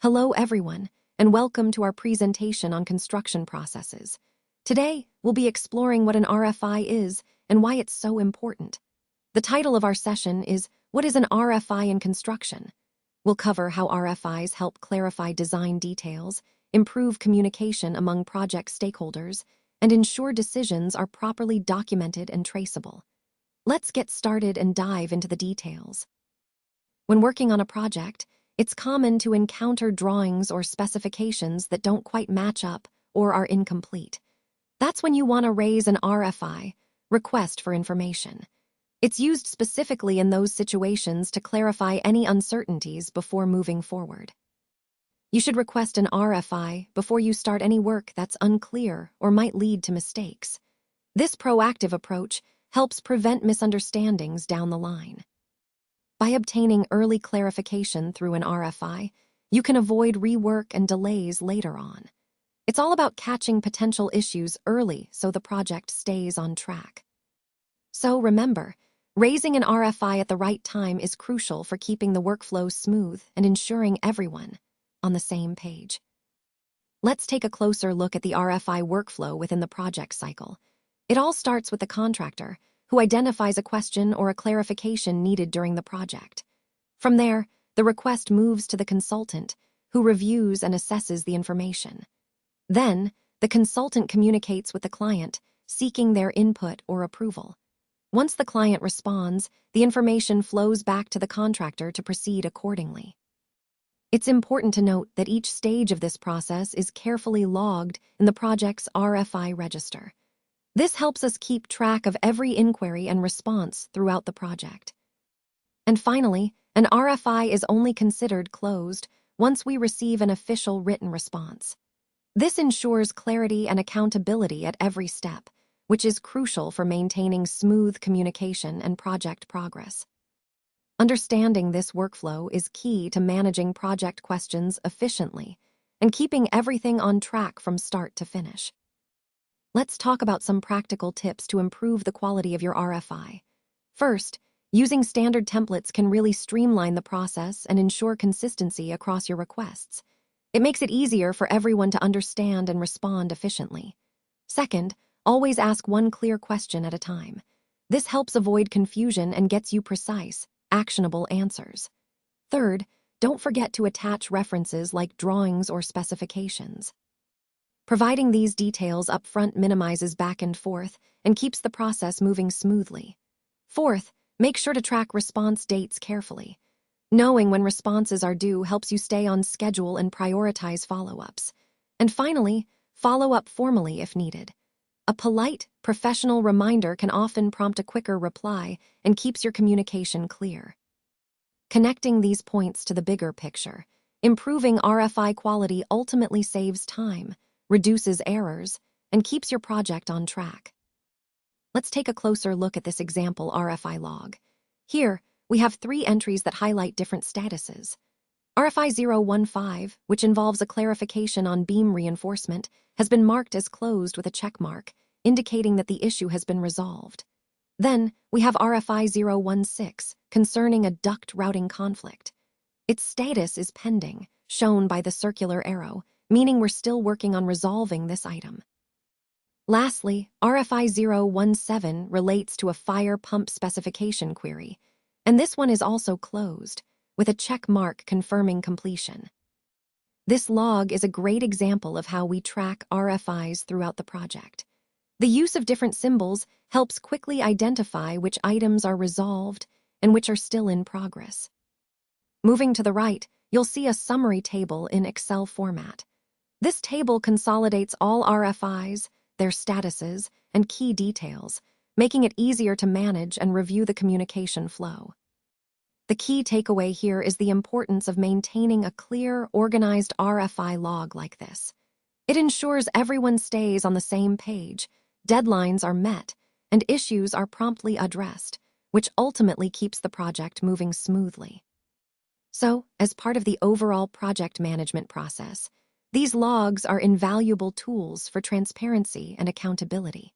Hello everyone, and welcome to our presentation on construction processes. Today, we'll be exploring what an RFI is and why it's so important. The title of our session is, What is an RFI in Construction? We'll cover how RFIs help clarify design details, improve communication among project stakeholders, and ensure decisions are properly documented and traceable. Let's get started and dive into the details. When working on a project, it's common to encounter drawings or specifications that don't quite match up or are incomplete. That's when you want to raise an RFI, request for information. It's used specifically in those situations to clarify any uncertainties before moving forward. You should request an RFI before you start any work that's unclear or might lead to mistakes. This proactive approach helps prevent misunderstandings down the line. By obtaining early clarification through an RFI, you can avoid rework and delays later on. It's all about catching potential issues early so the project stays on track. So remember, raising an RFI at the right time is crucial for keeping the workflow smooth and ensuring everyone on the same page. Let's take a closer look at the RFI workflow within the project cycle. It all starts with the contractor, who identifies a question or a clarification needed during the project. From there, the request moves to the consultant, who reviews and assesses the information. Then, the consultant communicates with the client, seeking their input or approval. Once the client responds, the information flows back to the contractor to proceed accordingly. It's important to note that each stage of this process is carefully logged in the project's RFI register. This helps us keep track of every inquiry and response throughout the project. And finally, an RFI is only considered closed once we receive an official written response. This ensures clarity and accountability at every step, which is crucial for maintaining smooth communication and project progress. Understanding this workflow is key to managing project questions efficiently and keeping everything on track from start to finish. Let's talk about some practical tips to improve the quality of your RFI. First, using standard templates can really streamline the process and ensure consistency across your requests. It makes it easier for everyone to understand and respond efficiently. Second, always ask one clear question at a time. This helps avoid confusion and gets you precise, actionable answers. Third, don't forget to attach references like drawings or specifications. Providing these details up front minimizes back and forth and keeps the process moving smoothly. Fourth, make sure to track response dates carefully. Knowing when responses are due helps you stay on schedule and prioritize follow-ups. And finally, follow up formally if needed. A polite, professional reminder can often prompt a quicker reply and keeps your communication clear. Connecting these points to the bigger picture, improving RFI quality ultimately saves time, reduces errors, and keeps your project on track. Let's take a closer look at this example RFI log. Here, we have 3 entries that highlight different statuses. RFI 015, which involves a clarification on beam reinforcement, has been marked as closed with a check mark, indicating that the issue has been resolved. Then, we have RFI 016, concerning a duct routing conflict. Its status is pending, shown by the circular arrow, meaning we're still working on resolving this item. Lastly, RFI 017 relates to a fire pump specification query, and this one is also closed, with a check mark confirming completion. This log is a great example of how we track RFIs throughout the project. The use of different symbols helps quickly identify which items are resolved and which are still in progress. Moving to the right, you'll see a summary table in Excel format. This table consolidates all RFIs, their statuses, and key details, making it easier to manage and review the communication flow. The key takeaway here is the importance of maintaining a clear, organized RFI log like this. It ensures everyone stays on the same page, deadlines are met, and issues are promptly addressed, which ultimately keeps the project moving smoothly. So, as part of the overall project management process, these logs are invaluable tools for transparency and accountability.